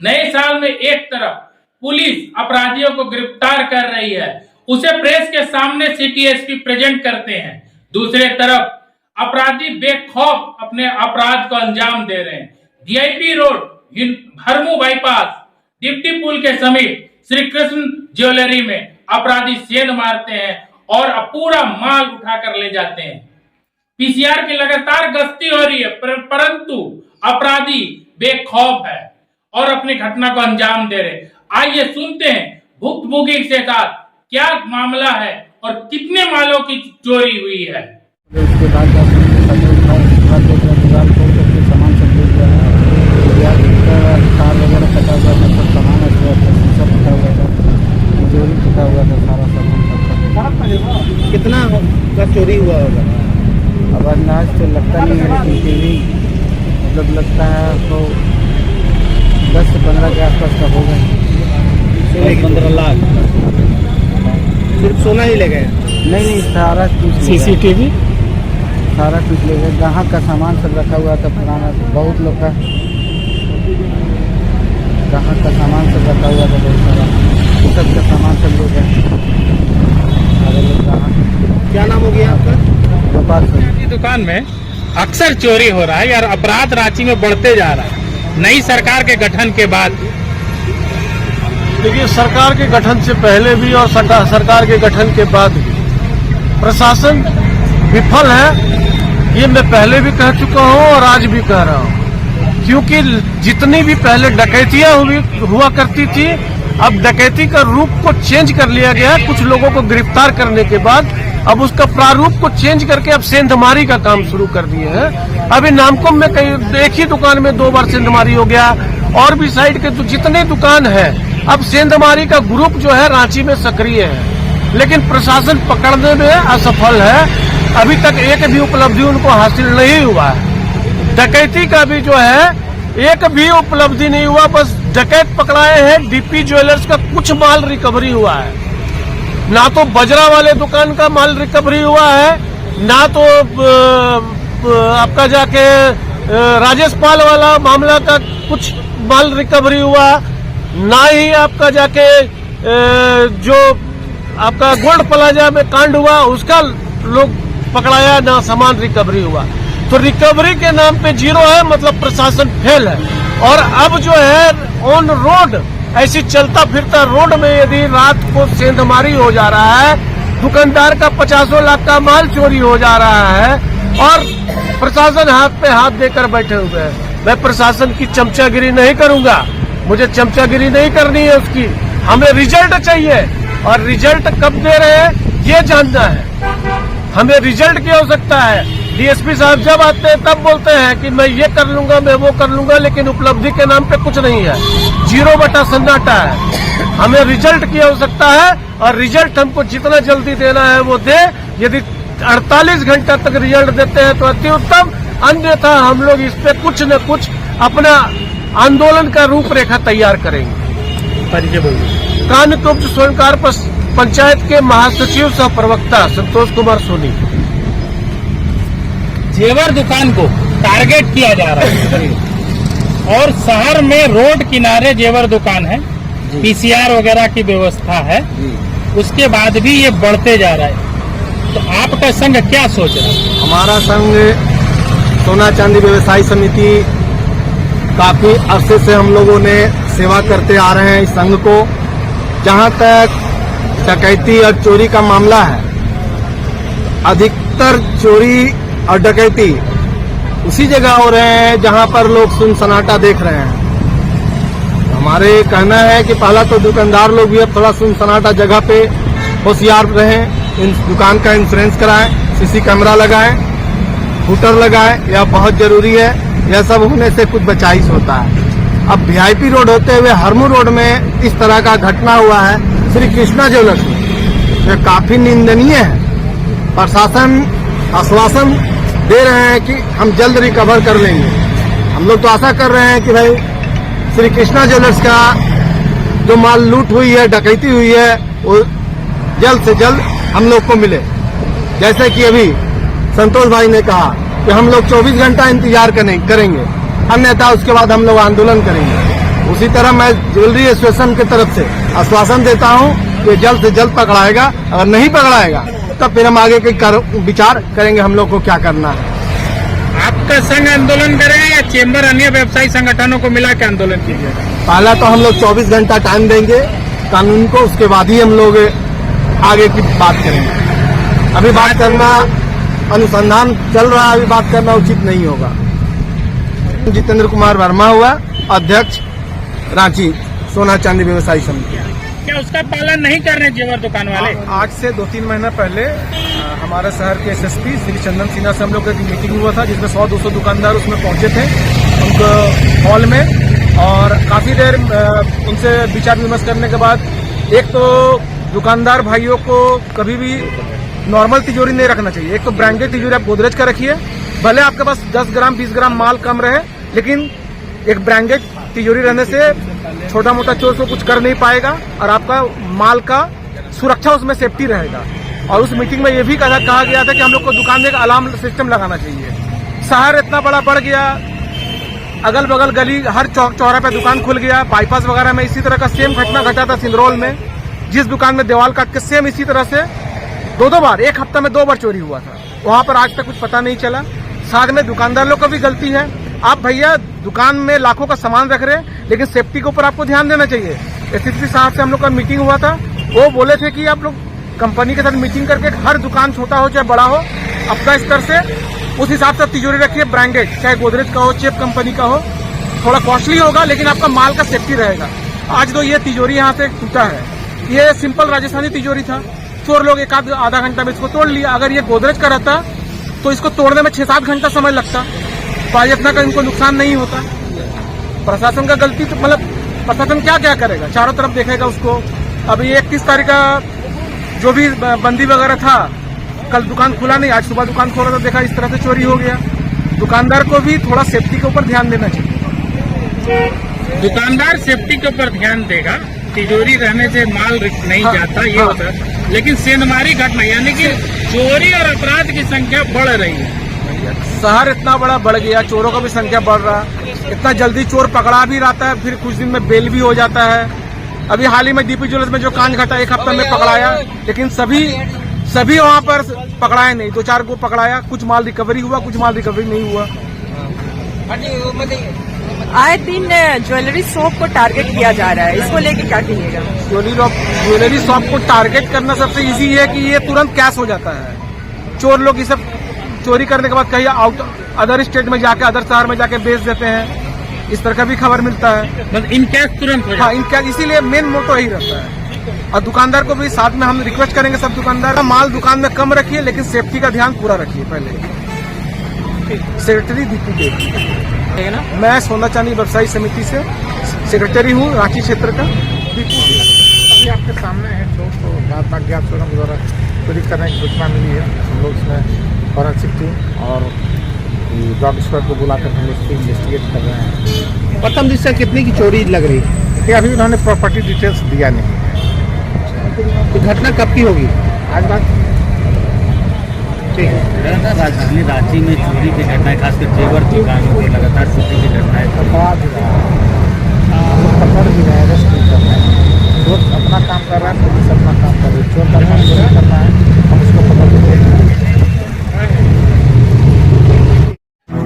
नए साल में एक तरफ पुलिस अपराधियों को गिरफ्तार कर रही है, उसे प्रेस के सामने सिटी एसपी प्रेजेंट करते हैं। दूसरे तरफ अपराधी बेखौफ अपने अपराध को अंजाम दे रहे हैं। वीआईपी रोड, हरमू बाईपास, डिप्टी पुल के समीप श्री कृष्ण ज्वेलरी में अपराधी सेंध मारते हैं और पूरा माल उठाकर ले जाते हैं। पीसीआर की लगातार गश्ती हो रही है, परंतु अपराधी बेखौफ है और अपनी घटना को अंजाम दे रहे। आइए सुनते हैं भुक्तभोगी के साथ क्या मामला है और कितने मालों की चोरी हुई है। उसके बाद सामान सब ले गया, कार वगैरह कटा हुआ था, सब सामान अच्छा था, सब फटा हुआ था, चोरी फटा हुआ था, सारा सामान। कितना का चोरी हुआ होगा? अब अंदाज तो लगता नहीं है, लेकिन टीवी मतलब लगता है तो 10 से 15 के आसपास का होगा। 15 लाख सिर्फ सोना ही ले गए? नहीं, सारा चीज सीसीटीवी सारा कुछ ले गए। ग्राहक का सामान सब रखा हुआ था पुराना, बहुत लोग का ग्राहक का सामान सब रखा हुआ था, बहुत सारा सब का सामान सब ले गए। क्या नाम हो गया आपका? गोपाल सिंह। दुकान में अक्सर चोरी हो रहा है यार, अपराध रांची में बढ़ते जा रहा है नई सरकार के गठन के बाद। देखिए, सरकार के गठन से पहले भी और सरकार के गठन के बाद भी प्रशासन विफल है, ये मैं पहले भी कह चुका हूँ और आज भी कह रहा हूँ। क्योंकि जितनी भी पहले डकैतियां हुआ करती थी, अब डकैती का रूप को चेंज कर लिया गया है। कुछ लोगों को गिरफ्तार करने के बाद अब उसका प्रारूप को चेंज करके अब सेंधमारी का काम शुरू कर दिए हैं। अभी नामकुम में कई एक ही दुकान में 2 बार सेंधमारी हो गया, और भी साइड के जितने दुकान है अब सेंधमारी का ग्रुप जो है रांची में सक्रिय है, लेकिन प्रशासन पकड़ने में असफल है। अभी तक एक भी उपलब्धि उनको हासिल नहीं हुआ है। डकैती का भी जो है एक भी उपलब्धि नहीं हुआ, बस डकैत पकड़ाए हैं। डीपी ज्वेलर्स का कुछ माल रिकवरी हुआ है, ना तो बजरा वाले दुकान का माल रिकवरी हुआ है, ना तो आपका जाके राजेश पाल वाला मामला का कुछ माल रिकवरी हुआ, ना ही आपका जाके जो आपका गोल्ड प्लाजा में कांड हुआ उसका लोग पकड़ाया, ना सामान रिकवरी हुआ। तो रिकवरी के नाम पे जीरो है, मतलब प्रशासन फेल है। और अब जो है ऑन रोड ऐसी चलता फिरता रोड में यदि रात को सेंधमारी हो जा रहा है, दुकानदार का 50 लाख का माल चोरी हो जा रहा है और प्रशासन हाथ पे हाथ देकर बैठे हुए हैं। मैं प्रशासन की चमचागिरी नहीं करूंगा, मुझे चमचागिरी नहीं करनी है उसकी। हमें रिजल्ट चाहिए, और रिजल्ट कब दे रहे हैं ये जानना है। हमें रिजल्ट की आवश्यकता है। डीएसपी साहब जब आते हैं तब बोलते हैं कि मैं ये कर लूंगा, मैं वो कर लूंगा, लेकिन उपलब्धि के नाम पे कुछ नहीं है, 0 बटा सन्नाटा है। हमें रिजल्ट की आवश्यकता है, और रिजल्ट हमको जितना जल्दी देना है वो दे। यदि 48 घंटा तक रिजल्ट देते हैं तो अति उत्तम, अन्यथा हम लोग इस पे कुछ न कुछ अपना आंदोलन का रूपरेखा तैयार करेंगे। कानकुब्ज स्वर्णकार पंचायत के महासचिव सह प्रवक्ता संतोष कुमार सोनी। जेवर दुकान को टारगेट किया जा रहा है और शहर में रोड किनारे जेवर दुकान है, पीसीआर वगैरह की व्यवस्था है, उसके बाद भी ये बढ़ते जा रहा है। तो आपका संघ क्या सोच रहा है? हमारा संघ सोना चांदी व्यवसायी समिति काफी अरसे से हम लोगों ने सेवा करते आ रहे हैं इस संघ को। जहां तक डकैती और चोरी का मामला है, अधिकतर चोरी और डकैती उसी जगह हो रहे हैं जहां पर लोग सुनसनाटा देख रहे हैं। हमारे कहना है कि पहला तो दुकानदार लोग भी अब थोड़ा सुनसनाटा जगह पे होशियार रहें, इन दुकान का इंश्योरेंस कराएं, सीसी कैमरा लगाएं, फूटर लगाएं, यह बहुत जरूरी है। यह सब होने से कुछ बचाइश होता है। अब वीआईपी रोड होते हुए हरमू रोड में इस तरह का घटना हुआ है श्री कृष्णा ज्वेलर्स में, यह काफी निंदनीय है। प्रशासन आश्वासन दे रहे हैं कि हम जल्द रिकवर कर लेंगे। हम लोग तो आशा कर रहे हैं कि भाई श्री कृष्णा ज्वेलर्स का जो माल लूट हुई है, डकैती हुई है, वो जल्द से जल्द हम लोग को मिले। जैसे कि अभी संतोष भाई ने कहा कि हम लोग 24 घंटा इंतजार करेंगे, अन्यथा उसके बाद हम लोग आंदोलन करेंगे। उसी तरह मैं ज्वेलरी एसोसिएशन की तरफ से आश्वासन देता हूं कि जल्द से जल्द पकड़ाएगा। अगर नहीं पकड़ाएगा तब फिर हम आगे के विचार करेंगे हम लोग को क्या करना है। आपका संघ आंदोलन करेगा या चेंबर अन्य व्यवसायी संगठनों को मिला के आंदोलन कीजिएगा? पहला तो हम लोग 24 घंटा टाइम देंगे कानून को, उसके बाद ही हम लोग आगे की बात करेंगे। अभी बात करना, अनुसंधान चल रहा है, अभी बात करना उचित नहीं होगा। जितेंद्र कुमार वर्मा हुआ अध्यक्ष रांची सोना चांदी व्यवसायी समिति। क्या उसका पालन नहीं कर रहे जेवर दुकान वाले? आज से 2-3 महीना पहले हमारे शहर के एसएसपी श्री चंदन सिन्हा से हम लोग का एक मीटिंग हुआ था, जिसमें 100-200 दुकानदार उसमें पहुंचे थे उनको हॉल में, और काफी देर उनसे विचार विमर्श करने के बाद एक तो दुकानदार भाइयों को कभी भी नॉर्मल तिजोरी नहीं रखना चाहिए। एक तो ब्रांडेड तिजोरी आप गोदरेज का रखिए, भले आपके पास 10 ग्राम 20 ग्राम माल कम रहे, लेकिन एक ब्रांडेड तिजोरी रहने से छोटा मोटा चोर को कुछ कर नहीं पाएगा और आपका माल का सुरक्षा उसमें सेफ्टी रहेगा। और उस मीटिंग में ये भी कहा गया था कि हम लोग को दुकान में एक अलार्म सिस्टम लगाना चाहिए। शहर इतना बड़ा बढ़ गया, अगल बगल गली हर चौक चौराहे पे दुकान खुल गया। बाईपास वगैरह में इसी तरह का सेम घटना घटा था सिंदरौल में, जिस दुकान में दीवार काट के सेम इसी तरह से 2-2 बार, एक हफ्ता में 2 बार चोरी हुआ था। वहां पर आज तक कुछ पता नहीं चला। साथ में दुकानदार लोग का भी गलती है। आप भैया दुकान में लाखों का सामान रख रहे हैं, लेकिन सेफ्टी के ऊपर आपको ध्यान देना चाहिए। एसएसपी साहब से हम लोग का मीटिंग हुआ था, वो बोले थे कि आप लोग कंपनी के साथ मीटिंग करके हर दुकान छोटा हो चाहे बड़ा हो, अपना स्तर से उस हिसाब से तिजोरी रखिए, ब्रांडेड, चाहे गोदरेज का हो, चेप कंपनी का हो। थोड़ा कॉस्टली होगा लेकिन आपका माल का सेफ्टी रहेगा। आज तो ये तिजोरी यहाँ से टूटा है, ये सिंपल राजस्थानी तिजोरी था, चोर लोग आधा घंटा में इसको तोड़ लिया। अगर ये गोदरेज का रहता तो इसको तोड़ने में 6-7 घंटा समय लगता, तो इतना का इनको नुकसान नहीं होता। प्रशासन का गलती तो मतलब प्रशासन क्या क्या करेगा, चारों तरफ देखेगा उसको। अभी 31 तारीख का जो भी बंदी वगैरह था, कल दुकान खुला नहीं, आज सुबह दुकान खोला तो देखा इस तरह से चोरी हो गया। दुकानदार को भी थोड़ा सेफ्टी के ऊपर ध्यान देना चाहिए। दुकानदार सेफ्टी के ऊपर ध्यान देगा, तिजोरी रहने से माल नहीं जाता, ये होता है। लेकिन सेंधमारी घटना यानी कि चोरी और अपराध की संख्या बढ़ रही है। शहर इतना बड़ा बढ़ गया, चोरों का भी संख्या बढ़ रहा, इतना जल्दी चोर पकड़ा भी रहता है, फिर कुछ दिन में बेल भी हो जाता है। अभी हाल ही में डीपी ज्वेलर्स में जो कांड घटा, 1 हफ्ता में पकड़ाया, लेकिन सभी वहां पर पकड़ाए नहीं, 2-4 को पकड़ाया, कुछ माल रिकवरी हुआ, कुछ माल रिकवरी नहीं हुआ। आए दिन ज्वेलरी शॉप को टारगेट किया जा रहा है, इसको लेके क्या कहिएगा? ज्वेलरी शॉप को टारगेट करना सबसे इजी है कि ये तुरंत कैश हो जाता है। चोर लोग ये सब चोरी करने के बाद कहीं अदर स्टेट में जाके, अदर शहर में जाके बेच देते हैं, इस तरह का भी खबर मिलता है। मतलब इन कैश तुरंत हो जाता है। हाँ, इन कैश, इसीलिए मेन मोटो यही रहता है। और दुकानदार को भी साथ में हम रिक्वेस्ट करेंगे, सब दुकानदार माल दुकान में कम रखिए, लेकिन सेफ्टी का ध्यान पूरा रखिए। पहले सेक्रेटरी दीपू देव, मैं सोना चांदी व्यवसायी समिति से सेक्रेटरी हूँ रांची क्षेत्र का। अभी आपके सामने है तो रात अज्ञात चोरों द्वारा चोरी करने की सूचना मिली है। हम लोग इसमें फॉरेंसिक टीम और डॉग स्क्वाड को बुलाकर हम लोग इन्वेस्टिगेट कर रहे हैं। प्रथम दृष्टया कितने की चोरी लग रही है? ये अभी उन्होंने प्रॉपर्टी डिटेल्स दिया नहीं है। तो घटना कब की होगी? आज रात ठीक है। राजधानी रांची में चोरी की घटनाएं, खासकर जेवर दुकानों पर लगातार चोरी की घटनाएं पकड़ा भी रहा है, हम लोग पकड़ भी रहे हैं, अरेस्ट भी कर रहे हैं। चोर अपना काम कर रहा है, पुलिस अपना काम कर रही है। चोर का काम चोरी करना है, हम उसको पकड़ के देंगे।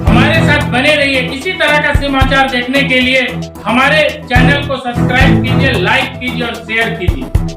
हमारे साथ बने रहिए। इसी तरह का समाचार देखने के लिए हमारे चैनल को सब्सक्राइब कीजिए, लाइक कीजिए और शेयर कीजिए।